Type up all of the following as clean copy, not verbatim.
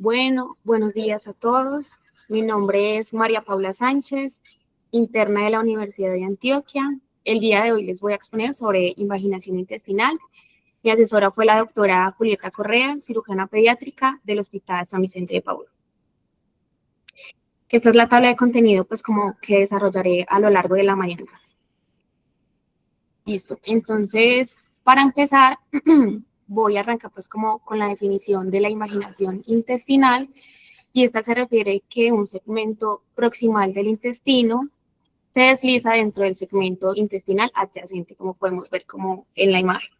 Bueno, buenos días a todos. Mi nombre es María Paula Sánchez, interna de la Universidad de Antioquia. El día de hoy les voy a exponer sobre invaginación intestinal. Mi asesora fue la doctora Julieta Correa, cirujana pediátrica del Hospital San Vicente de Paúl. Esta es la tabla de contenido, pues como que desarrollaré a lo largo de la mañana. Listo. Entonces, para empezar, voy a arrancar pues como con la definición de la invaginación intestinal. Y esta se refiere que un segmento proximal del intestino se desliza dentro del segmento intestinal adyacente, como podemos ver como en la imagen.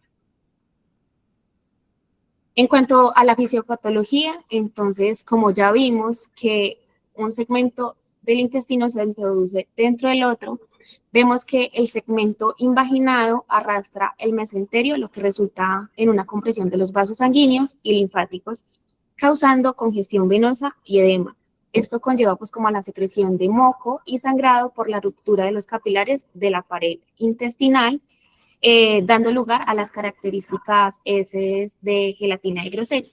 En cuanto a la fisiopatología, entonces, como ya vimos que un segmento del intestino se introduce dentro del otro, vemos que el segmento invaginado arrastra el mesenterio, lo que resulta en una compresión de los vasos sanguíneos y linfáticos, causando congestión venosa y edema. Esto conlleva pues como a la secreción de moco y sangrado por la ruptura de los capilares de la pared intestinal, dando lugar a las características heces de gelatina y grosella.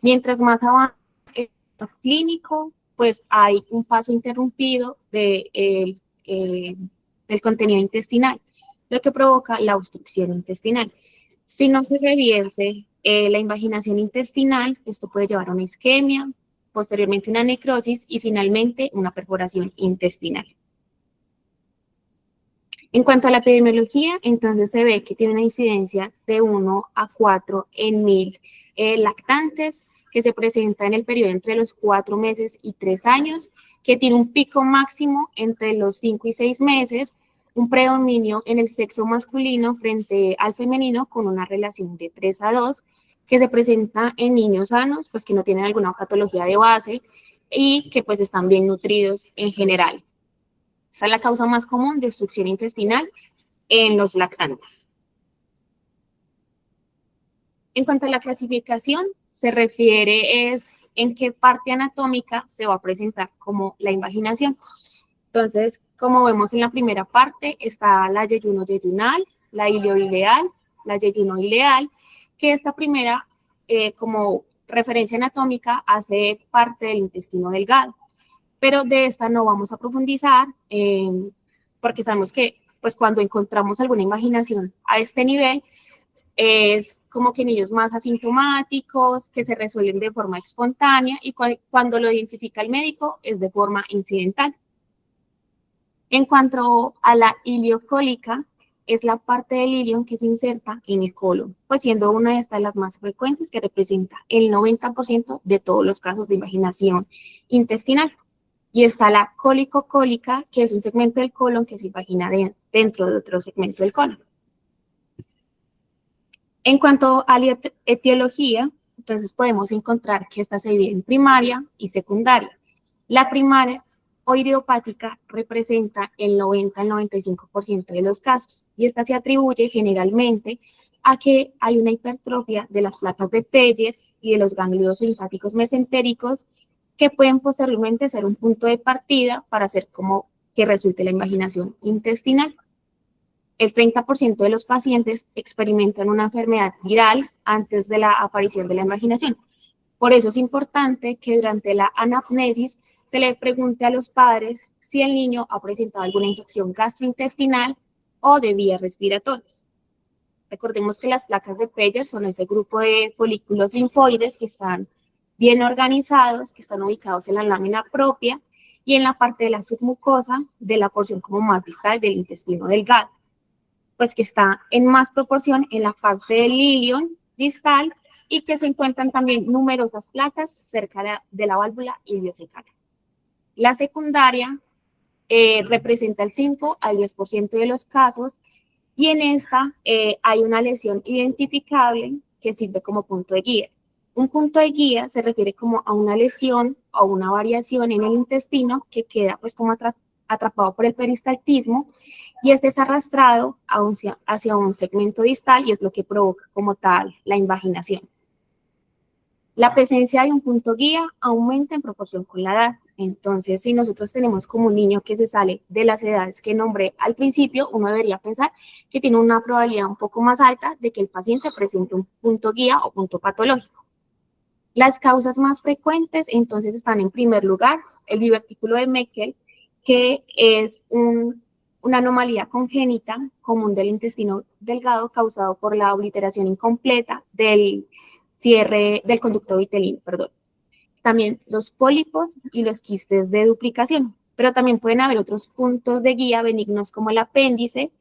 Mientras más avanza el clínico, pues hay un paso interrumpido del contenido intestinal, lo que provoca la obstrucción intestinal. Si no se revierte la invaginación intestinal, esto puede llevar a una isquemia, posteriormente una necrosis y finalmente una perforación intestinal. En cuanto a la epidemiología, entonces se ve que tiene una incidencia de 1 a 4 en 1000 lactantes, que se presenta en el periodo entre los 4 meses y 3 años, que tiene un pico máximo entre los 5 y 6 meses, un predominio en el sexo masculino frente al femenino con una relación de 3 a 2, que se presenta en niños sanos, pues que no tienen alguna patología de base y que pues están bien nutridos en general. Esa es la causa más común de obstrucción intestinal en los lactantes. En cuanto a la clasificación, se refiere es en qué parte anatómica se va a presentar como la invaginación. Entonces, como vemos en la primera parte, está la yeyuno-yeyunal, la ilioileal, la yeyuno-ileal, que esta primera, como referencia anatómica, hace parte del intestino delgado. Pero de esta no vamos a profundizar, porque sabemos que pues cuando encontramos alguna imaginación a este nivel, es como que niños más asintomáticos, que se resuelven de forma espontánea y cuando lo identifica el médico es de forma incidental. En cuanto a la iliocólica, es la parte del ilion que se inserta en el colon, pues siendo una de estas las más frecuentes que representa el 90% de todos los casos de invaginación intestinal. Y está la cólico-cólica, que es un segmento del colon que se invagina dentro de otro segmento del colon. En cuanto a la etiología, entonces podemos encontrar que esta se divide en primaria y secundaria. La primaria o idiopática representa el 90 al 95% de los casos y esta se atribuye generalmente a que hay una hipertrofia de las placas de Peyer y de los ganglios linfáticos mesentéricos que pueden posteriormente ser un punto de partida para hacer como que resulte la invaginación intestinal. El 30% de los pacientes experimentan una enfermedad viral antes de la aparición de la invaginación. Por eso es importante que durante la anamnesis se le pregunte a los padres si el niño ha presentado alguna infección gastrointestinal o de vías respiratorias. Recordemos que las placas de Peyer son ese grupo de folículos linfoides que están bien organizados, que están ubicados en la lámina propia y en la parte de la submucosa de la porción como más distal del intestino delgado, pues que está en más proporción en la parte del ilion distal y que se encuentran también numerosas placas cerca de la válvula iliocecal. La secundaria representa el 5 al 10% de los casos y en esta hay una lesión identificable que sirve como punto de guía. Un punto de guía se refiere como a una lesión o una variación en el intestino que queda pues como atrapado por el peristaltismo y este es arrastrado hacia un segmento distal y es lo que provoca como tal la invaginación. La presencia de un punto guía aumenta en proporción con la edad. Entonces, si nosotros tenemos como un niño que se sale de las edades que nombré al principio, uno debería pensar que tiene una probabilidad un poco más alta de que el paciente presente un punto guía o punto patológico. Las causas más frecuentes, entonces, están en primer lugar el divertículo de Meckel, que es una anomalía congénita común del intestino delgado causado por la obliteración incompleta del cierre del conducto vitelino, perdón. También los pólipos y los quistes de duplicación, pero también pueden haber otros puntos de guía benignos como el apéndice,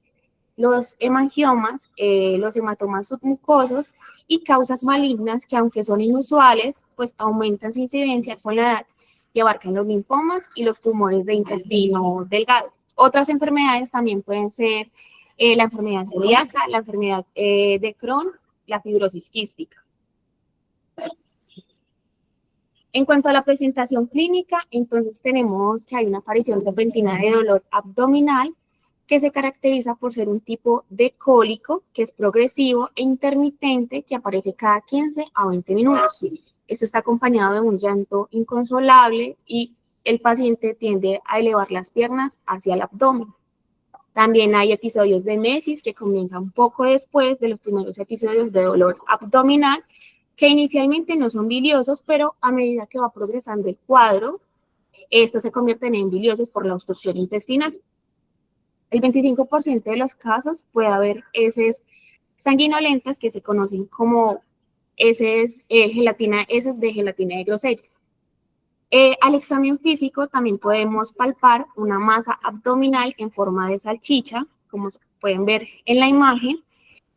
los hemangiomas, los hematomas submucosos y causas malignas que, aunque son inusuales, pues aumentan su incidencia con la edad y abarcan los linfomas y los tumores de intestino delgado. Otras enfermedades también pueden ser la enfermedad celíaca, la enfermedad de Crohn, la fibrosis quística. En cuanto a la presentación clínica, entonces tenemos que hay una aparición repentina de dolor abdominal que se caracteriza por ser un tipo de cólico que es progresivo e intermitente que aparece cada 15 a 20 minutos. Esto está acompañado de un llanto inconsolable y el paciente tiende a elevar las piernas hacia el abdomen. También hay episodios de mesis que comienzan poco después de los primeros episodios de dolor abdominal, que inicialmente no son biliosos, pero a medida que va progresando el cuadro, estos se convierten en biliosos por la obstrucción intestinal. El 25% de los casos puede haber heces sanguinolentas que se conocen como heces, heces de gelatina de grosella. Al examen físico también podemos palpar una masa abdominal en forma de salchicha, como pueden ver en la imagen,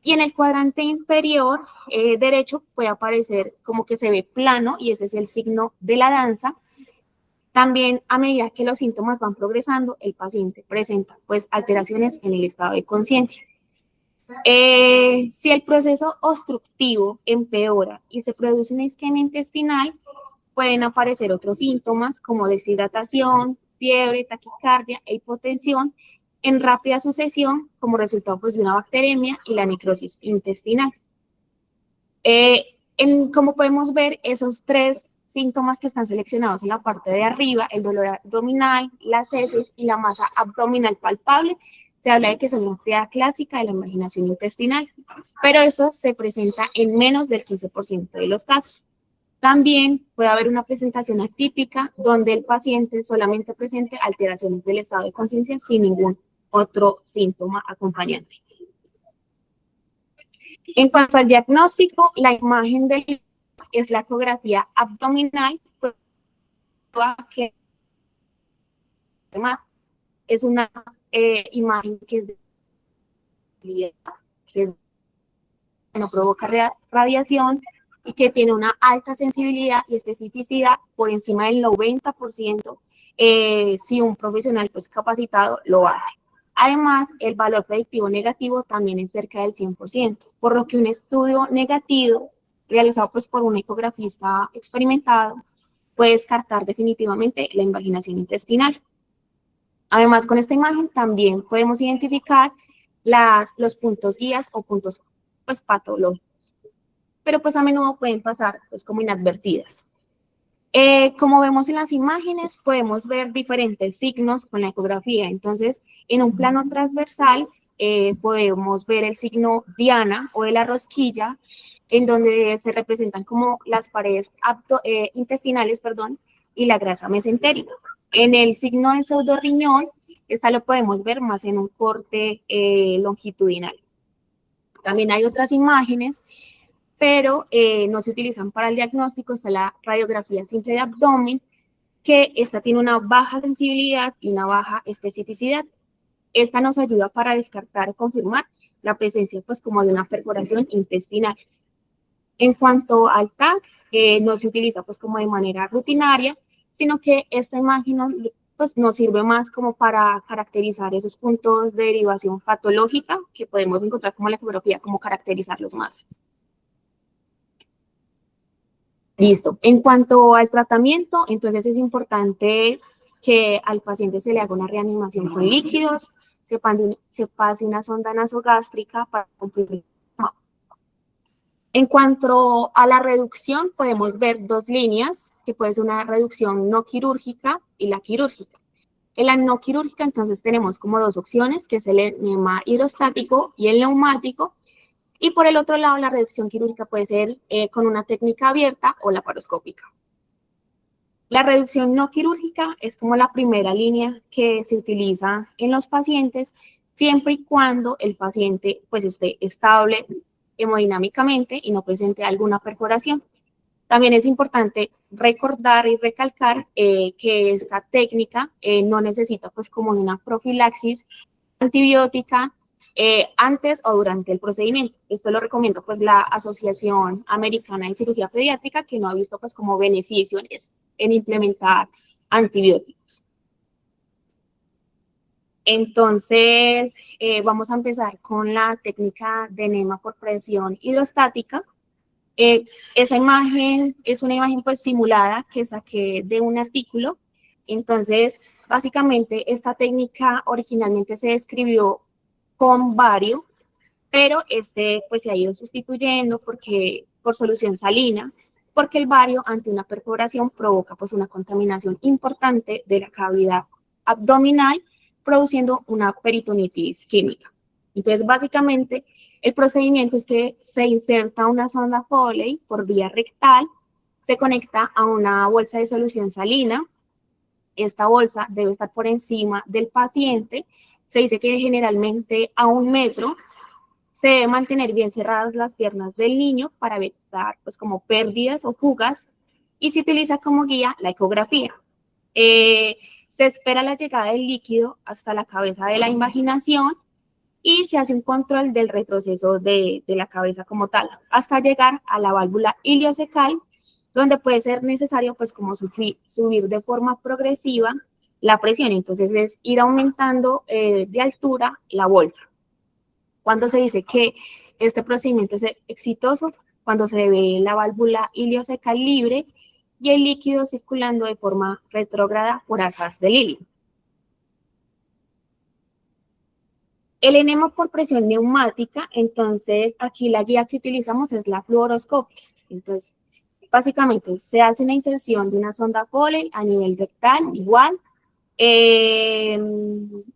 y en el cuadrante inferior derecho puede aparecer como que se ve plano, y ese es el signo de la danza. También, a medida que los síntomas van progresando, el paciente presenta pues alteraciones en el estado de conciencia. Si el proceso obstructivo empeora y se produce una isquemia intestinal, pueden aparecer otros síntomas como deshidratación, fiebre, taquicardia e hipotensión en rápida sucesión como resultado pues, de una bacteremia y la necrosis intestinal. Como podemos ver, esos tres síntomas que están seleccionados en la parte de arriba, el dolor abdominal, las heces y la masa abdominal palpable, se habla de que son una actividad clásica de la marginación intestinal, pero eso se presenta en menos del 15% de los casos. También puede haber una presentación atípica donde el paciente solamente presente alteraciones del estado de conciencia sin ningún otro síntoma acompañante. En cuanto al diagnóstico, la imagen es la ecografía abdominal, que además es una imagen que no provoca radiación y que tiene una alta sensibilidad y especificidad por encima del 90%, si un profesional pues, capacitado lo hace. Además, el valor predictivo negativo también es cerca del 100%, por lo que un estudio negativo realizado pues, por un ecografista experimentado puede descartar definitivamente la invaginación intestinal. Además, con esta imagen también podemos identificar los puntos guías o puntos pues, patológicos, pero pues a menudo pueden pasar pues, como inadvertidas. Como vemos en las imágenes, podemos ver diferentes signos con la ecografía. Entonces, en un plano transversal podemos ver el signo diana o de la rosquilla, en donde se representan como las paredes intestinales, y la grasa mesentérica. En el signo del pseudorriñón, esta lo podemos ver más en un corte longitudinal. También hay otras imágenes, pero no se utilizan para el diagnóstico. Está la radiografía simple de abdomen, que esta tiene una baja sensibilidad y una baja especificidad. Esta nos ayuda para descartar o confirmar la presencia pues como de una perforación intestinal. En cuanto al TAC, no se utiliza pues como de manera rutinaria, sino que esta imagen pues nos sirve más como para caracterizar esos puntos de derivación patológica que podemos encontrar como la ecografía, como caracterizarlos más. Listo. En cuanto al tratamiento, entonces es importante que al paciente se le haga una reanimación con líquidos, se pase una sonda nasogástrica para cumplir. En cuanto a la reducción, podemos ver dos líneas, que puede ser una reducción no quirúrgica y la quirúrgica. En la no quirúrgica, entonces, tenemos como dos opciones, que es el enema hidrostático y el neumático. Y por el otro lado, la reducción quirúrgica puede ser con una técnica abierta o laparoscópica. La reducción no quirúrgica es como la primera línea que se utiliza en los pacientes, siempre y cuando el paciente pues esté estable hemodinámicamente y no presente alguna perforación. También es importante recordar y recalcar que esta técnica no necesita pues como una profilaxis antibiótica antes o durante el procedimiento. Esto lo recomiendo pues la Asociación Americana de Cirugía Pediátrica, que no ha visto pues como beneficio en implementar antibióticos. Entonces, vamos a empezar con la técnica de enema por presión hidrostática. Esa imagen es una imagen pues simulada que saqué de un artículo. Entonces, básicamente esta técnica originalmente se describió con bario, pero pues se ha ido sustituyendo por solución salina, porque el bario ante una perforación provoca pues una contaminación importante de la cavidad abdominal, produciendo una peritonitis química. Entonces, básicamente, el procedimiento es que se inserta una sonda Foley por vía rectal, se conecta a una bolsa de solución salina. Esta bolsa debe estar por encima del paciente. Se dice que generalmente a 1 metro. Se debe mantener bien cerradas las piernas del niño para evitar pues como pérdidas o fugas, y se utiliza como guía la ecografía. Se espera la llegada del líquido hasta la cabeza de la invaginación y se hace un control del retroceso de la cabeza como tal, hasta llegar a la válvula iliocecal, donde puede ser necesario pues como subir de forma progresiva la presión. Entonces es ir aumentando de altura la bolsa. Cuando se dice que este procedimiento es exitoso, cuando se ve la válvula iliocecal libre y el líquido circulando de forma retrógrada por asas del hilo. El enema por presión neumática, entonces aquí la guía que utilizamos es la fluoroscopia. Entonces, básicamente se hace una inserción de una sonda Foley a nivel rectal, igual.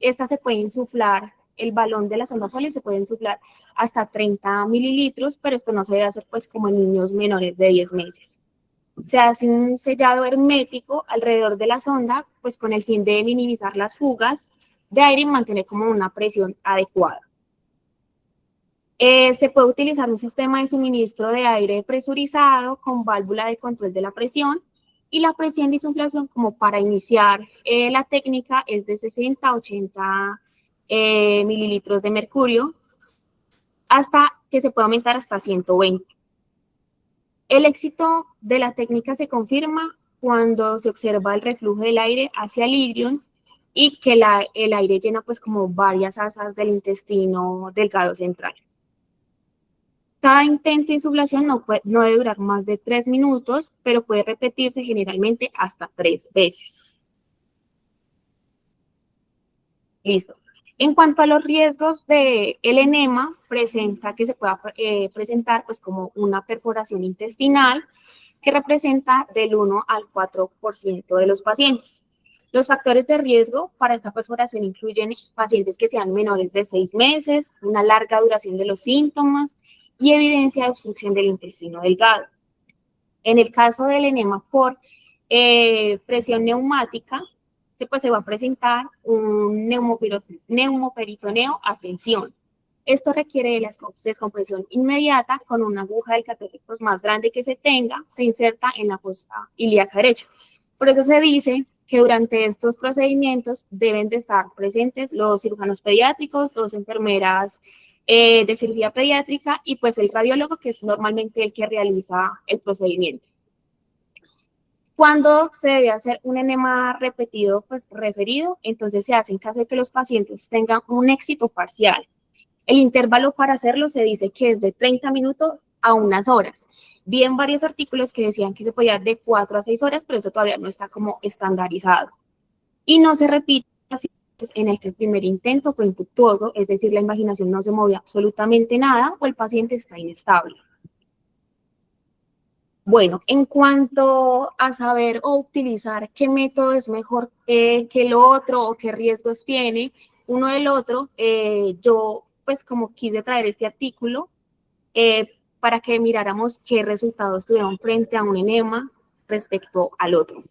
Esta se puede insuflar, el balón de la sonda Foley se puede insuflar hasta 30 mililitros, pero esto no se debe hacer pues como en niños menores de 10 meses. Se hace un sellado hermético alrededor de la sonda, pues con el fin de minimizar las fugas de aire y mantener como una presión adecuada. Se puede utilizar un sistema de suministro de aire presurizado con válvula de control de la presión, y la presión de insuflación como para iniciar la técnica es de 60 a 80 mililitros de mercurio, hasta que se puede aumentar hasta 120. El éxito de la técnica se confirma cuando se observa el reflujo del aire hacia el ilion y que el aire llena pues como varias asas del intestino delgado central. Cada intento de insuflación no debe durar más de 3 minutos, pero puede repetirse generalmente hasta 3 veces. Listo. En cuanto a los riesgos del enema, presenta que se pueda presentar pues como una perforación intestinal, que representa del 1 al 4% de los pacientes. Los factores de riesgo para esta perforación incluyen pacientes que sean menores de 6 meses, una larga duración de los síntomas y evidencia de obstrucción del intestino delgado. En el caso del enema por presión neumática, se va a presentar un neumoperitoneo a tensión. Esto requiere de la descompresión inmediata con una aguja del catéter pues, más grande que se tenga, se inserta en la fosa ilíaca derecha. Por eso se dice que durante estos procedimientos deben de estar presentes los cirujanos pediátricos, 2 enfermeras de cirugía pediátrica y pues el radiólogo, que es normalmente el que realiza el procedimiento. Cuando se debe hacer un enema repetido, pues referido, entonces se hace en caso de que los pacientes tengan un éxito parcial. El intervalo para hacerlo se dice que es de 30 minutos a unas horas. Vi en varios artículos que decían que se podía de 4 a 6 horas, pero eso todavía no está como estandarizado. Y no se repite en este primer intento fue infructuoso, es decir, la invaginación no se movió absolutamente nada o el paciente está inestable. Bueno, en cuanto a saber o utilizar qué método es mejor que el otro o qué riesgos tiene uno del otro, yo pues como quise traer este artículo para que miráramos qué resultados tuvieron frente a un enema respecto al otro.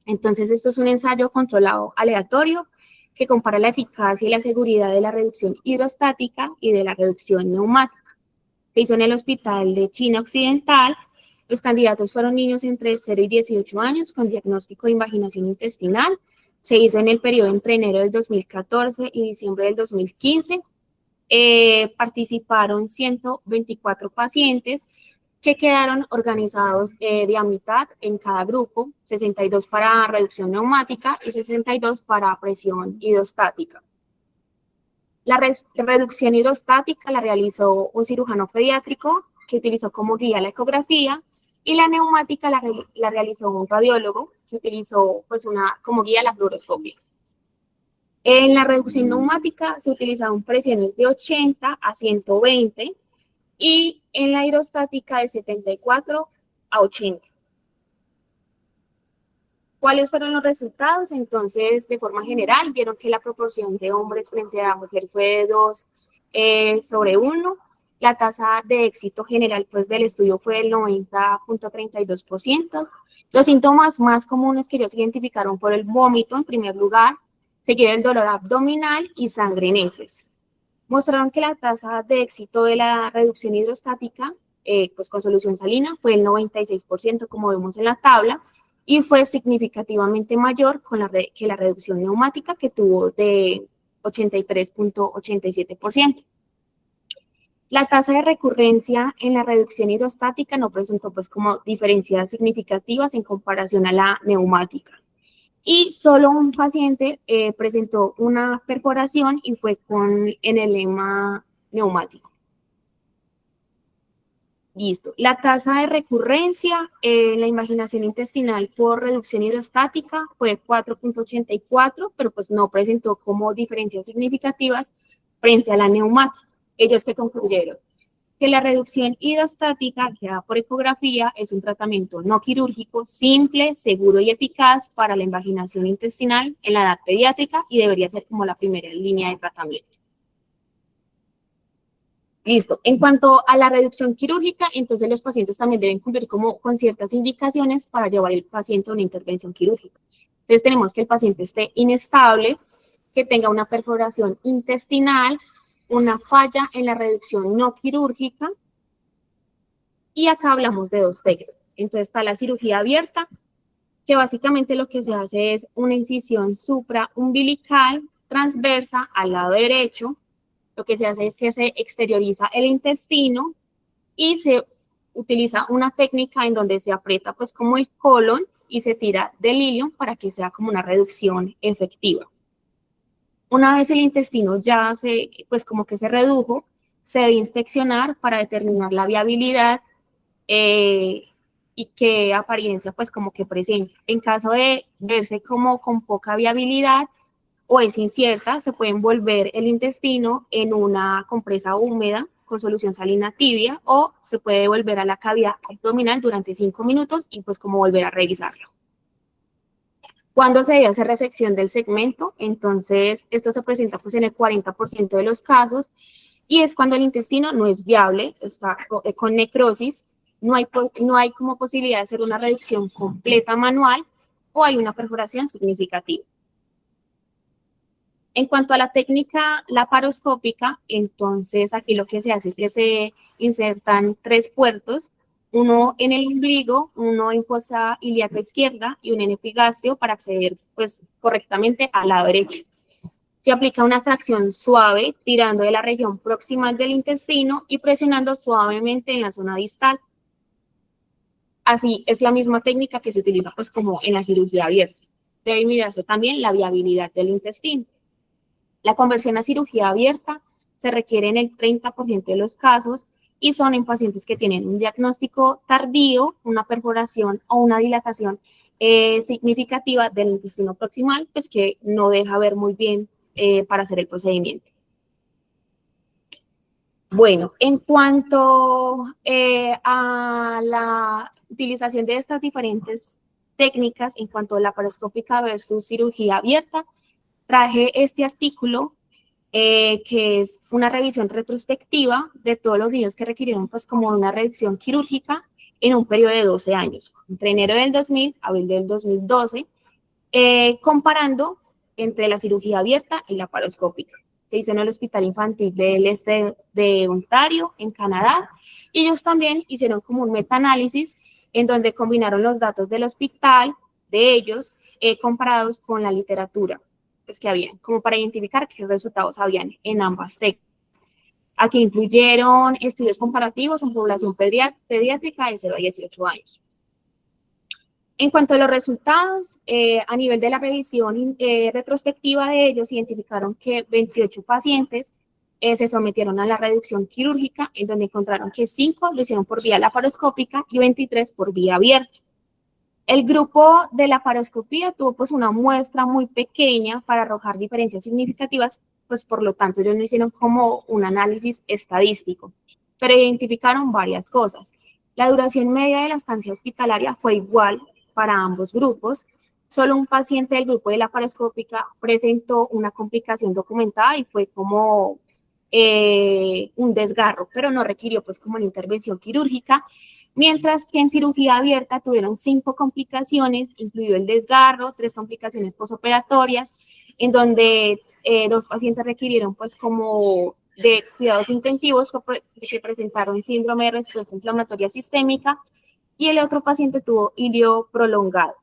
Entonces, esto es un ensayo controlado aleatorio que compara la eficacia y la seguridad de la reducción hidrostática y de la reducción neumática. Se hizo en el Hospital de China Occidental. Los candidatos fueron niños entre 0 y 18 años con diagnóstico de invaginación intestinal. Se hizo en el periodo entre enero del 2014 y diciembre del 2015. Participaron 124 pacientes que quedaron organizados de a mitad en cada grupo, 62 para reducción neumática y 62 para presión hidrostática. La reducción hidrostática la realizó un cirujano pediátrico que utilizó como guía la ecografía, y la neumática la realizó un radiólogo que utilizó pues como guía la fluoroscopia. En la reducción neumática se utilizaron presiones de 80 a 120 y en la hidrostática de 74 a 80. ¿Cuáles fueron los resultados? Entonces, de forma general, vieron que la proporción de hombres frente a mujer fue de 2 sobre 1. La tasa de éxito general pues, del estudio fue del 90.32%. Los síntomas más comunes que ellos identificaron fueron el vómito en primer lugar, seguido del dolor abdominal y sangre en heces. Mostraron que la tasa de éxito de la reducción hidrostática, pues con solución salina, fue el 96%, como vemos en la tabla, y fue significativamente mayor que la reducción neumática, que tuvo de 83.87%. La tasa de recurrencia en la reducción hidrostática no presentó pues como diferencias significativas en comparación a la neumática. Y solo un paciente presentó una perforación y fue en el enema neumático. Listo. La tasa de recurrencia en la invaginación intestinal por reducción hidrostática fue 4.84, pero pues no presentó como diferencias significativas frente a la neumática. Ellos que concluyeron que la reducción hidrostática que da por ecografía es un tratamiento no quirúrgico, simple, seguro y eficaz para la invaginación intestinal en la edad pediátrica y debería ser como la primera línea de tratamiento. Listo. En cuanto a la reducción quirúrgica, entonces los pacientes también deben cumplir con ciertas indicaciones para llevar el paciente a una intervención quirúrgica. Entonces tenemos que el paciente esté inestable, que tenga una perforación intestinal, una falla en la reducción no quirúrgica, y acá hablamos de 2 técnicas. Entonces está la cirugía abierta, que básicamente lo que se hace es una incisión supraumbilical transversa al lado derecho. Lo que se hace es que se exterioriza el intestino y se utiliza una técnica en donde se aprieta pues como el colon y se tira del ilion para que sea como una reducción efectiva. Una vez el intestino ya pues como que se redujo, se debe inspeccionar para determinar la viabilidad y qué apariencia pues como que presenta. En caso de verse como con poca viabilidad o es incierta, se puede envolver el intestino en una compresa húmeda con solución salina tibia o se puede devolver a la cavidad abdominal durante 5 minutos y pues como volver a revisarlo. ¿Cuándo se debe hacer resección del segmento? Entonces, esto se presenta pues en el 40% de los casos y es cuando el intestino no es viable, está con necrosis, no hay como posibilidad de hacer una reducción completa manual o hay una perforación significativa. En cuanto a la técnica laparoscópica, entonces aquí lo que se hace es que se insertan 3 puertos, uno en el ombligo, uno en fosa ilíaca izquierda y uno en epigastrio para acceder pues, correctamente al lado derecho. Se aplica una tracción suave tirando de la región proximal del intestino y presionando suavemente en la zona distal. Así es la misma técnica que se utiliza pues como en la cirugía abierta. Debe mirarse también la viabilidad del intestino. La conversión a cirugía abierta se requiere en el 30% de los casos y son en pacientes que tienen un diagnóstico tardío, una perforación o una dilatación significativa del intestino proximal, pues que no deja ver muy bien para hacer el procedimiento. Bueno, en cuanto a la utilización de estas diferentes técnicas, en cuanto a laparoscópica versus cirugía abierta, traje este artículo que es una revisión retrospectiva de todos los niños que requirieron pues como una reducción quirúrgica en un periodo de 12 años, entre enero del 2000 a abril del 2012, comparando entre la cirugía abierta y la laparoscópica. Se hizo en el Hospital Infantil del Este de Ontario, en Canadá, y ellos también hicieron como un metaanálisis en donde combinaron los datos del hospital, de ellos, comparados con la literatura pues, que habían, como para identificar qué resultados habían en ambas técnicas. Aquí incluyeron estudios comparativos en población pediátrica de 0 a 18 años. En cuanto a los resultados, a nivel de la revisión retrospectiva de ellos, identificaron que 28 pacientes se sometieron a la reducción quirúrgica, en donde encontraron que 5 lo hicieron por vía laparoscópica y 23 por vía abierta. El grupo de laparoscopía tuvo pues una muestra muy pequeña para arrojar diferencias significativas, pues por lo tanto ellos no hicieron como un análisis estadístico, pero identificaron varias cosas. La duración media de la estancia hospitalaria fue igual para ambos grupos. Solo un paciente del grupo de laparoscópica presentó una complicación documentada y fue como un desgarro, pero no requirió pues como una intervención quirúrgica, mientras que en cirugía abierta tuvieron 5 complicaciones, incluido el desgarro, 3 complicaciones posoperatorias, en donde 2 pacientes requirieron pues como de cuidados intensivos que presentaron síndrome de respuesta inflamatoria sistémica, y el otro paciente tuvo ilio prolongado.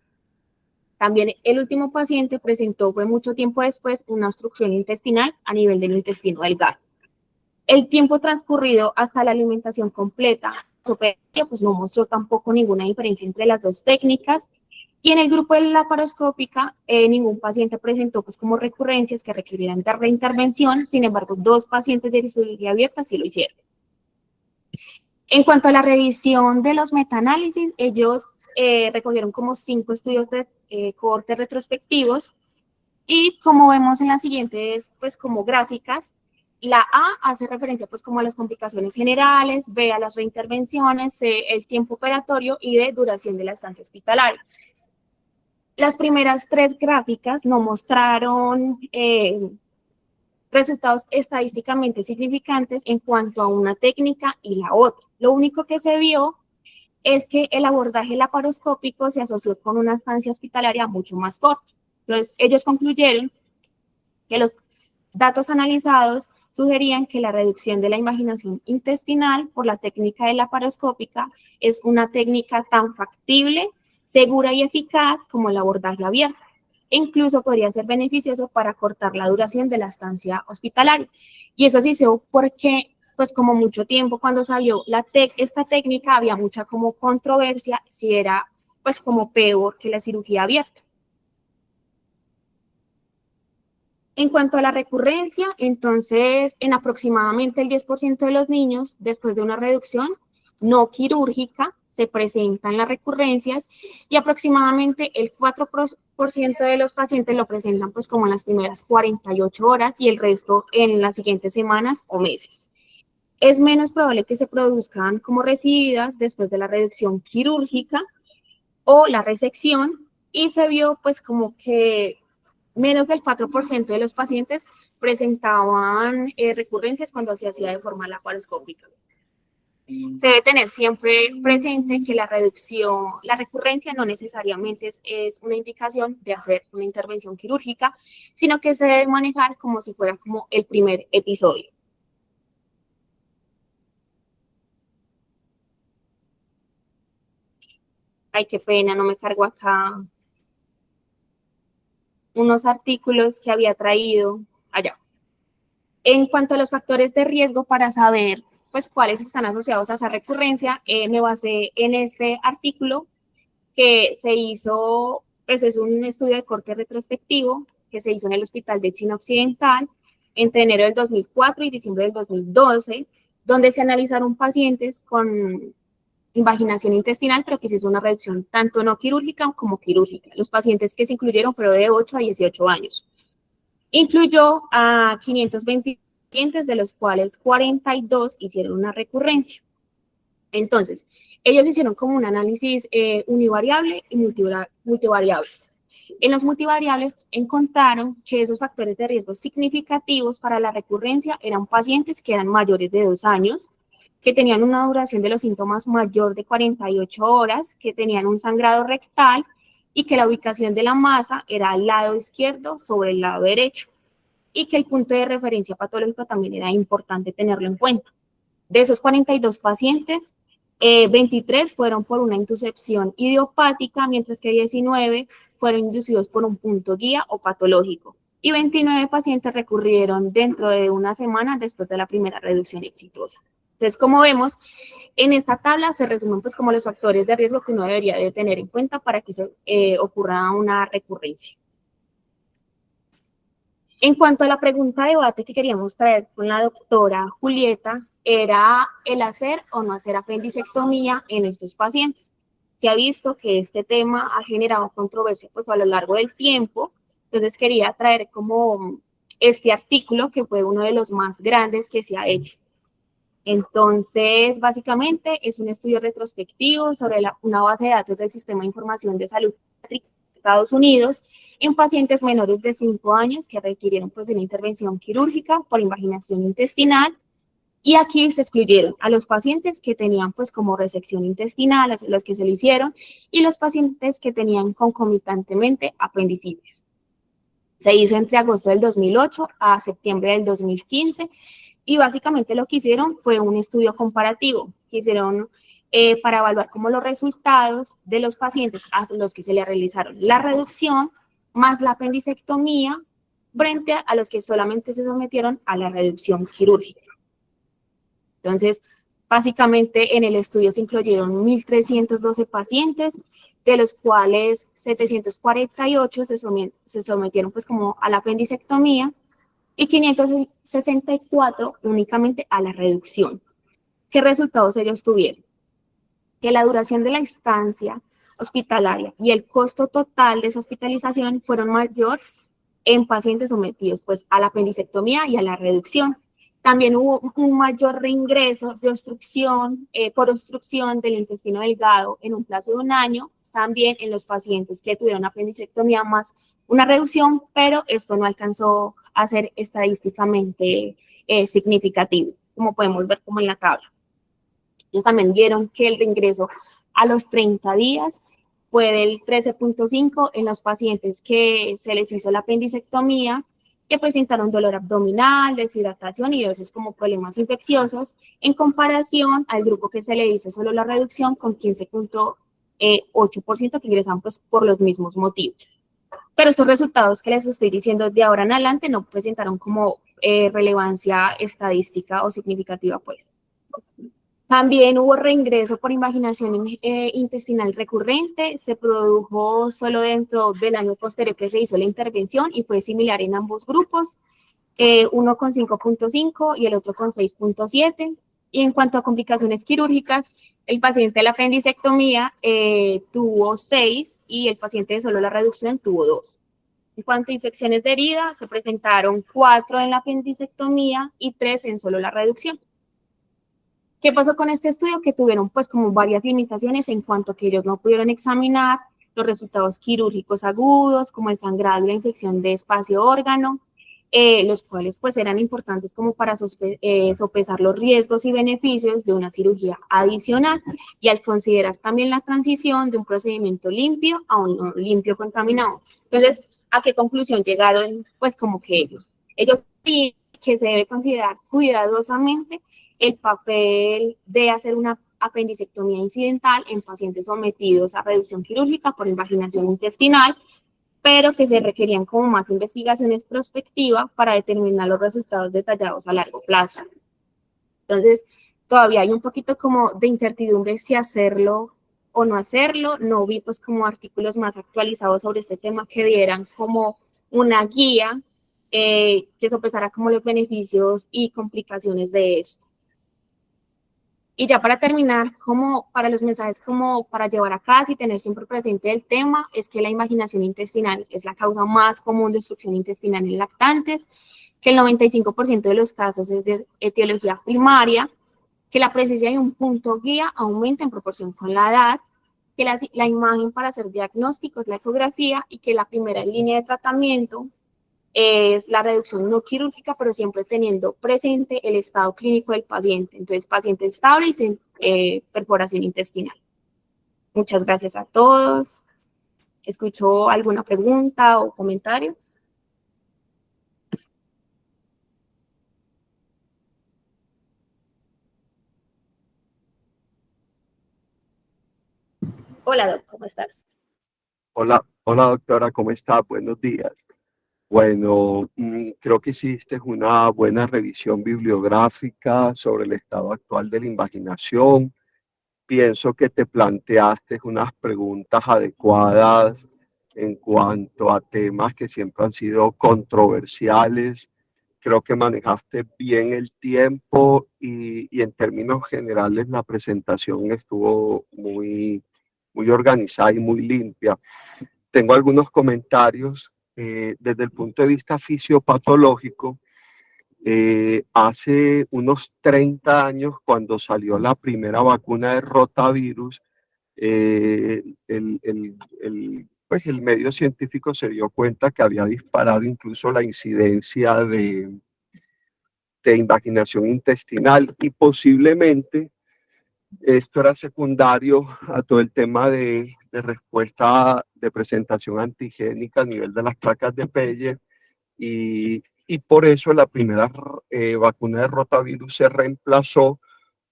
También el último paciente presentó, fue mucho tiempo después, una obstrucción intestinal a nivel del intestino delgado. El tiempo transcurrido hasta la alimentación completa, pues no mostró tampoco ninguna diferencia entre las dos técnicas. Y en el grupo de la laparoscópica, ningún paciente presentó pues como recurrencias que requirieran de reintervención. Sin embargo, 2 pacientes de cirugía abierta sí lo hicieron. En cuanto a la revisión de los metaanálisis, ellos recogieron como 5 estudios de cohortes retrospectivos, y como vemos en las siguientes pues como gráficas, la A hace referencia pues como a las complicaciones generales, B a las reintervenciones, C el tiempo operatorio y D duración de la estancia hospitalaria. Las primeras 3 gráficas no mostraron resultados estadísticamente significantes en cuanto a una técnica y la otra. Lo único que se vio es que el abordaje laparoscópico se asoció con una estancia hospitalaria mucho más corta. Entonces, ellos concluyeron que los datos analizados sugerían que la reducción de la invaginación intestinal por la técnica de laparoscópica es una técnica tan factible, segura y eficaz como el abordaje abierto. E incluso podría ser beneficioso para cortar la duración de la estancia hospitalaria. Y eso sí se dio porque, pues como mucho tiempo cuando salió esta técnica, había mucha como controversia si era pues como peor que la cirugía abierta. En cuanto a la recurrencia, entonces, en aproximadamente el 10% de los niños, después de una reducción no quirúrgica, se presentan las recurrencias, y aproximadamente el 4% de los pacientes lo presentan pues como en las primeras 48 horas y el resto en las siguientes semanas o meses. Es menos probable que se produzcan como recidivas después de la reducción quirúrgica o la resección, y se vio pues como que menos del 4% de los pacientes presentaban recurrencias cuando se hacía de forma laparoscópica. Se debe tener siempre presente que la recurrencia no necesariamente es una indicación de hacer una intervención quirúrgica, sino que se debe manejar como si fuera como el primer episodio. Ay, qué pena, no me cargo acá unos artículos que había traído allá. En cuanto a los factores de riesgo para saber pues cuáles están asociados a esa recurrencia, me basé en este artículo que se hizo, pues es un estudio de corte retrospectivo que se hizo en el Hospital de China Occidental entre enero del 2004 y diciembre del 2012, donde se analizaron pacientes con invaginación intestinal, pero que se hizo una reducción tanto no quirúrgica como quirúrgica. Los pacientes que se incluyeron fueron de 8 a 18 años. Incluyó a 520 pacientes, de los cuales 42 hicieron una recurrencia. Entonces, ellos hicieron como un análisis univariable y multivariable. En los multivariables encontraron que esos factores de riesgo significativos para la recurrencia eran pacientes que eran mayores de 2 años, que tenían una duración de los síntomas mayor de 48 horas, que tenían un sangrado rectal y que la ubicación de la masa era al lado izquierdo sobre el lado derecho y que el punto de referencia patológico también era importante tenerlo en cuenta. De esos 42 pacientes, 23 fueron por una intusepción idiopática, mientras que 19 fueron inducidos por un punto guía o patológico. Y 29 pacientes recurrieron dentro de una semana después de la primera reducción exitosa. Entonces, como vemos, en esta tabla se resumen pues como los factores de riesgo que uno debería de tener en cuenta para que se ocurra una recurrencia. En cuanto a la pregunta de debate que queríamos traer con la doctora Julieta, era el hacer o no hacer apendicectomía en estos pacientes. Se ha visto que este tema ha generado controversia pues a lo largo del tiempo, entonces quería traer como este artículo que fue uno de los más grandes que se ha hecho. Entonces, básicamente es un estudio retrospectivo sobre una base de datos del Sistema de Información de Salud de Estados Unidos en pacientes menores de 5 años que requirieron pues, de una intervención quirúrgica por invaginación intestinal. Y aquí se excluyeron a los pacientes que tenían pues como resección intestinal, los que se le hicieron, y los pacientes que tenían concomitantemente apendicitis. Se hizo entre agosto del 2008 a septiembre del 2015 y básicamente lo que hicieron fue un estudio comparativo que hicieron para evaluar como los resultados de los pacientes a los que se le realizaron la reducción más la apendicectomía frente a los que solamente se sometieron a la reducción quirúrgica. Entonces, básicamente en el estudio se incluyeron 1.312 pacientes, de los cuales 748 se sometieron pues como a la apendicectomía y 564 únicamente a la reducción. ¿Qué resultados ellos tuvieron? Que la duración de la estancia hospitalaria y el costo total de esa hospitalización fueron mayor en pacientes sometidos pues a la apendicectomía y a la reducción. También hubo un mayor reingreso de obstrucción, por obstrucción del intestino delgado en un plazo de 1 año, también en los pacientes que tuvieron apendicectomía más una reducción, pero esto no alcanzó a ser estadísticamente significativo, como podemos ver como en la tabla. Ellos también vieron que el reingreso a los 30 días fue del 13.5 en los pacientes que se les hizo la apendicectomía, que presentaron dolor abdominal, deshidratación y diversos como problemas infecciosos, en comparación al grupo que se le hizo solo la reducción con 15.8% que ingresaron pues, por los mismos motivos. Pero estos resultados que les estoy diciendo de ahora en adelante no presentaron como relevancia estadística o significativa, pues. También hubo reingreso por invaginación intestinal recurrente, se produjo solo dentro del año posterior que se hizo la intervención y fue similar en ambos grupos, uno con 5.5 y el otro con 6.7. Y en cuanto a complicaciones quirúrgicas, el paciente de la apendicectomía tuvo 6 y el paciente de solo la reducción tuvo 2. En cuanto a infecciones de herida, se presentaron 4 en la apendicectomía y 3 en solo la reducción. ¿Qué pasó con este estudio? Que tuvieron pues como varias limitaciones en cuanto a que ellos no pudieron examinar los resultados quirúrgicos agudos, como el sangrado y la infección de espacio-órgano, los cuales pues eran importantes como para sopesar los riesgos y beneficios de una cirugía adicional y al considerar también la transición de un procedimiento limpio a un no limpio contaminado. Entonces, ¿a qué conclusión llegaron? Pues como que ellos piden que se debe considerar cuidadosamente el papel de hacer una apendicectomía incidental en pacientes sometidos a reducción quirúrgica por invaginación intestinal, pero que se requerían como más investigaciones prospectivas para determinar los resultados detallados a largo plazo. Entonces, todavía hay un poquito como de incertidumbre si hacerlo o no hacerlo. No vi pues como artículos más actualizados sobre este tema que dieran como una guía que sopesara como los beneficios y complicaciones de esto. Y ya para terminar, como para los mensajes como para llevar a casa y tener siempre presente el tema, es que la invaginación intestinal es la causa más común de obstrucción intestinal en lactantes, que el 95% de los casos es de etiología primaria, que la presencia de un punto guía aumenta en proporción con la edad, que la imagen para hacer diagnósticos es la ecografía y que la primera línea de tratamiento es la reducción no quirúrgica, pero siempre teniendo presente el estado clínico del paciente. Entonces, paciente estable y sin perforación intestinal. Muchas gracias a todos. ¿Escuchó alguna pregunta o comentario? Hola, Doc, ¿cómo estás? Hola, hola doctora, ¿cómo está? Buenos días. Bueno, creo que hiciste una buena revisión bibliográfica sobre el estado actual de la invaginación. Pienso que te planteaste unas preguntas adecuadas en cuanto a temas que siempre han sido controversiales. Creo que manejaste bien el tiempo y en términos generales la presentación estuvo muy organizada y muy limpia. Tengo algunos comentarios desde el punto de vista fisiopatológico. Hace unos 30 años, cuando salió la primera vacuna de rotavirus, pues el medio científico se dio cuenta que había disparado incluso la incidencia de invaginación intestinal y posiblemente esto era secundario a todo el tema de respuesta de presentación antigénica a nivel de las placas de Pelle y por eso la primera vacuna de rotavirus se reemplazó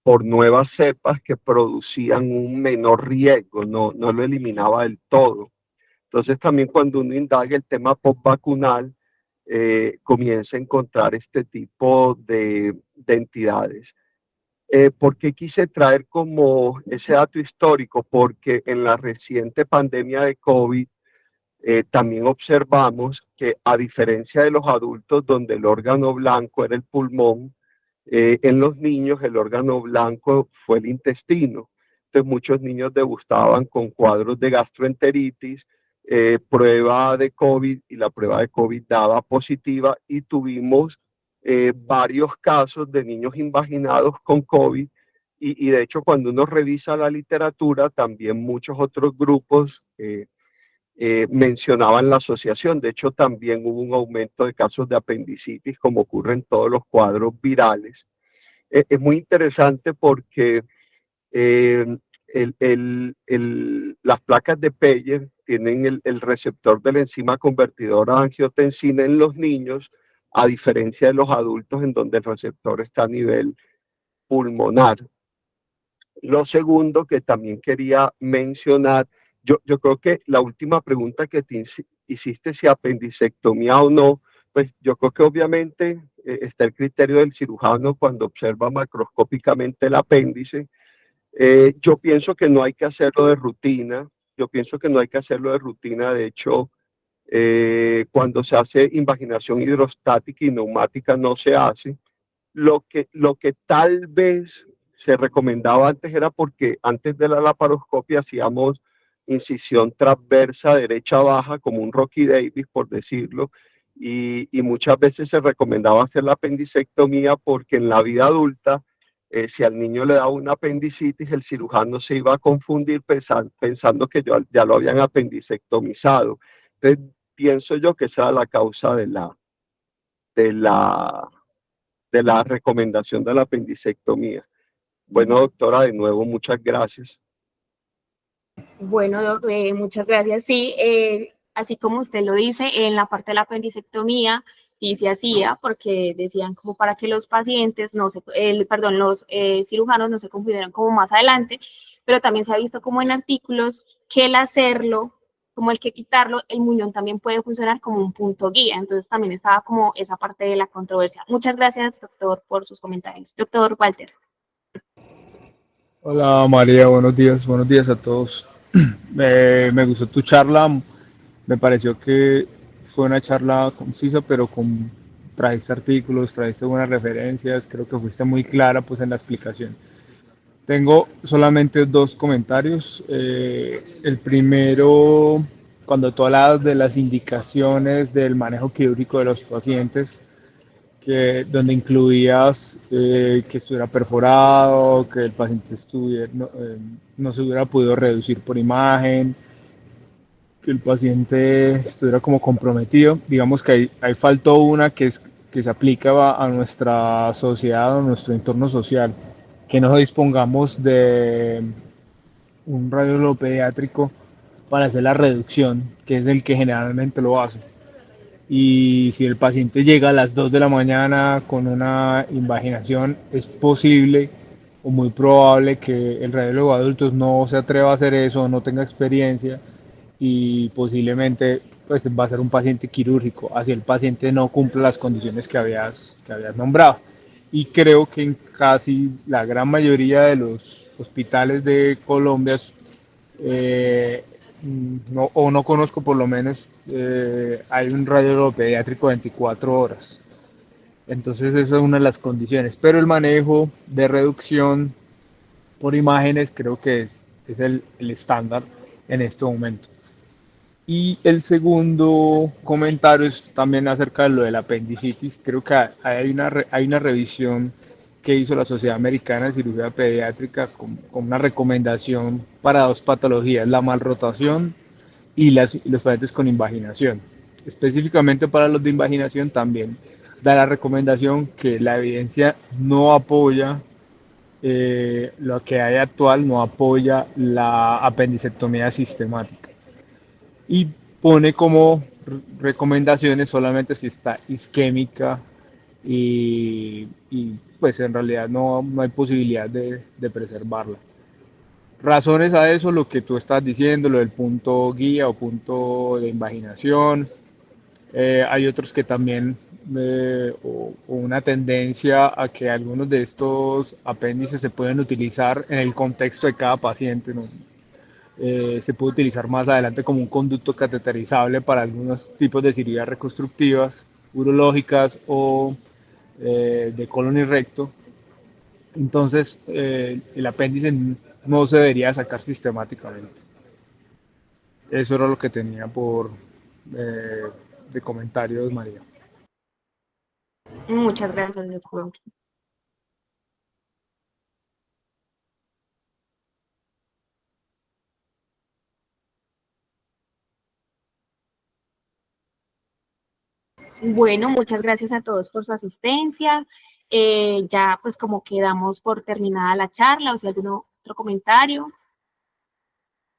por nuevas cepas que producían un menor riesgo, no lo eliminaba del todo. Entonces también cuando uno indaga el tema postvacunal, comienza a encontrar este tipo de entidades. ¿Por qué quise traer como ese dato histórico? Porque en la reciente pandemia de COVID también observamos que a diferencia de los adultos donde el órgano blanco era el pulmón, en los niños el órgano blanco fue el intestino. Entonces muchos niños degustaban con cuadros de gastroenteritis, prueba de COVID y la prueba de COVID daba positiva y tuvimos varios casos de niños invaginados con COVID y de hecho cuando uno revisa la literatura también muchos otros grupos mencionaban la asociación. De hecho, también hubo un aumento de casos de apendicitis, como ocurre en todos los cuadros virales. Es muy interesante porque eh, las placas de Peyer tienen el receptor de la enzima convertidora de angiotensina en los niños, a diferencia de los adultos, en donde el receptor está a nivel pulmonar. Lo segundo que también quería mencionar, yo creo que la última pregunta que te hiciste, si apendicectomía o no, pues yo creo que obviamente está el criterio del cirujano cuando observa macroscópicamente el apéndice. Yo pienso que no hay que hacerlo de rutina, yo pienso que no hay que hacerlo de rutina, de hecho, cuando se hace invaginación hidrostática y neumática no se hace. Lo que tal vez se recomendaba antes era porque antes de la laparoscopia hacíamos incisión transversa derecha baja, como un Rocky Davis, por decirlo, y muchas veces se recomendaba hacer la apendicectomía porque en la vida adulta, si al niño le daba una apendicitis, el cirujano se iba a confundir pensando que ya lo habían apendicectomizado. Entonces, pienso yo que esa era la causa de la de la recomendación de la apendicectomía. Bueno, doctora, de nuevo, muchas gracias. Bueno, muchas gracias. Sí, así como usted lo dice, en la parte de la apendicectomía sí se hacía porque decían como para que los pacientes no se, perdón, los cirujanos no se confundieran como más adelante, pero también se ha visto como en artículos que el hacerlo, como el que quitarlo, el muñón también puede funcionar como un punto guía. Entonces también estaba como esa parte de la controversia. Muchas gracias, doctor, por sus comentarios. Doctor Walter. Hola María, buenos días a todos. Me gustó tu charla, me pareció que fue una charla concisa, pero trajiste artículos, trajiste buenas referencias, creo que fuiste muy clara pues en la explicación. Tengo solamente dos comentarios. El primero, cuando tú hablabas de las indicaciones del manejo quirúrgico de los pacientes, donde incluías que estuviera perforado, que el paciente no se hubiera podido reducir por imagen, que el paciente estuviera como comprometido. Digamos que ahí faltó una que se aplica a nuestra sociedad, a nuestro entorno social, que no dispongamos de un radiólogo pediátrico para hacer la reducción, que es el que generalmente lo hace. Y si el paciente llega a las 2 de la mañana con una invaginación, es posible o muy probable que el radiólogo de adultos no se atreva a hacer eso, no tenga experiencia y posiblemente pues, va a ser un paciente quirúrgico, así el paciente no cumple las condiciones que habías nombrado. Y creo que en casi la gran mayoría de los hospitales de Colombia eh, no conozco por lo menos, hay un radiólogo pediátrico 24 horas. Entonces esa es una de las condiciones. Pero el manejo de reducción por imágenes creo que es el estándar en este momento. Y el segundo comentario es también acerca de lo del apendicitis. Creo que hay una revisión que hizo la Sociedad Americana de Cirugía Pediátrica con una recomendación para dos patologías, la malrotación y los pacientes con invaginación. Específicamente para los de invaginación también da la recomendación que la evidencia no apoya, lo que hay actual no apoya la apendicectomía sistemática y pone como recomendaciones solamente si está isquémica y pues en realidad no hay posibilidad de preservarla. Razones a eso, lo que tú estás diciendo, lo del punto guía o punto de invaginación. Hay otros que también, o una tendencia a que algunos de estos apéndices se pueden utilizar en el contexto de cada paciente, ¿no? Se puede utilizar más adelante como un conducto cateterizable para algunos tipos de cirugías reconstructivas, urológicas o de colon y recto. Entonces, el apéndice no se debería sacar sistemáticamente. Eso era lo que tenía eh, de comentarios, María. Muchas gracias, doctor. Bueno, muchas gracias a todos por su asistencia. Ya pues como quedamos por terminada la charla, o si algún otro comentario.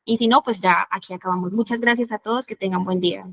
Y si no, pues ya aquí acabamos. Muchas gracias a todos, que tengan buen día.